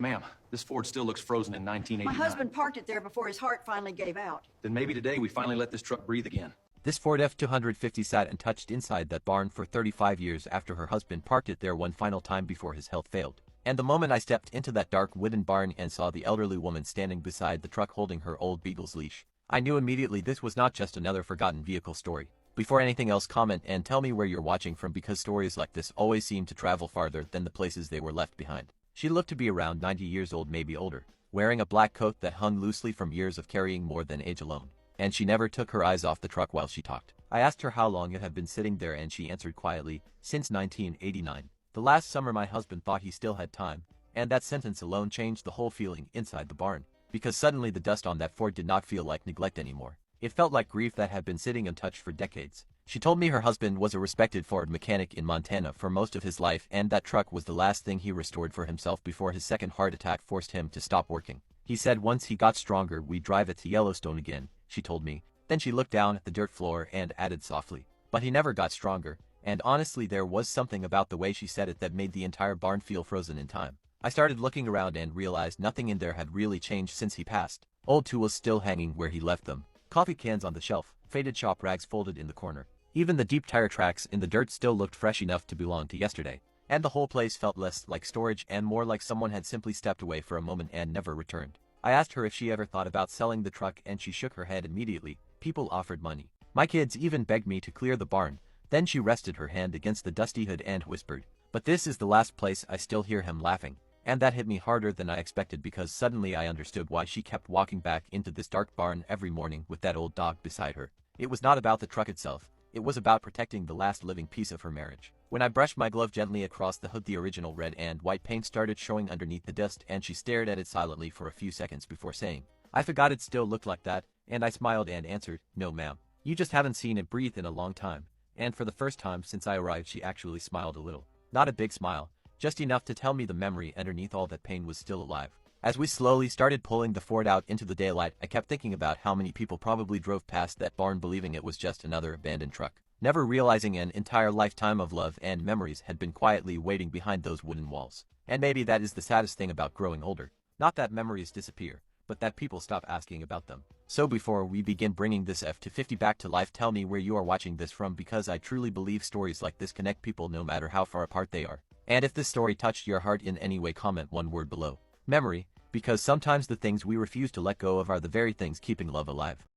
Ma'am, this Ford still looks frozen in My 1989. husband parked it there before his heart finally gave out. Then maybe today we finally let this truck breathe again. This Ford F250 sat untouched inside that barn for 35 years after her husband parked it there one final time before his health failed. And the moment I stepped into that dark wooden barn and saw the elderly woman standing beside the truck holding her old beagle's leash, I knew immediately this was not just another forgotten vehicle story. Before anything else, comment and tell me where you're watching from, because stories like this always seem to travel farther than the places they were left behind. She looked to be around 90 years old, maybe older, wearing a black coat that hung loosely from years of carrying more than age alone. And she never took her eyes off the truck while she talked. I asked her how long it had been sitting there, and she answered quietly, "Since 1989. The last summer my husband thought he still had time." And that sentence alone changed the whole feeling inside the barn. Because suddenly the dust on that Ford did not feel like neglect anymore. It felt like grief that had been sitting untouched for decades. She told me her husband was a respected Ford mechanic in Montana for most of his life, and that truck was the last thing he restored for himself before his second heart attack forced him to stop working. He said once he got stronger we'd drive it to Yellowstone again, she told me. Then she looked down at the dirt floor and added softly, "But he never got stronger." And honestly, there was something about the way she said it that made the entire barn feel frozen in time. I started looking around and realized nothing in there had really changed since he passed. Old tools still hanging where he left them, coffee cans on the shelf, faded shop rags folded in the corner. Even the deep tire tracks in the dirt still looked fresh enough to belong to yesterday. And the whole place felt less like storage and more like someone had simply stepped away for a moment and never returned. I asked her if she ever thought about selling the truck, and she shook her head immediately. People offered money. My kids even begged me to clear the barn. Then she rested her hand against the dusty hood and whispered, "But this is the last place." I still hear him laughing. And that hit me harder than I expected, because suddenly I understood why she kept walking back into this dark barn every morning with that old dog beside her. It was not about the truck itself. It was about protecting the last living piece of her marriage. When I brushed my glove gently across the hood, the original red and white paint started showing underneath the dust, and she stared at it silently for a few seconds before saying, "I forgot it still looked like that," and I smiled and answered, "No ma'am. You just haven't seen it breathe in a long time." And for the first time since I arrived, she actually smiled a little. Not a big smile, just enough to tell me the memory underneath all that pain was still alive. As we slowly started pulling the Ford out into the daylight, I kept thinking about how many people probably drove past that barn believing it was just another abandoned truck, never realizing an entire lifetime of love and memories had been quietly waiting behind those wooden walls. And maybe that is the saddest thing about growing older. Not that memories disappear, but that people stop asking about them. So before we begin bringing this F250 back to life, tell me where you are watching this from, because I truly believe stories like this connect people no matter how far apart they are. And if this story touched your heart in any way, comment one word below. Memory, because sometimes the things we refuse to let go of are the very things keeping love alive.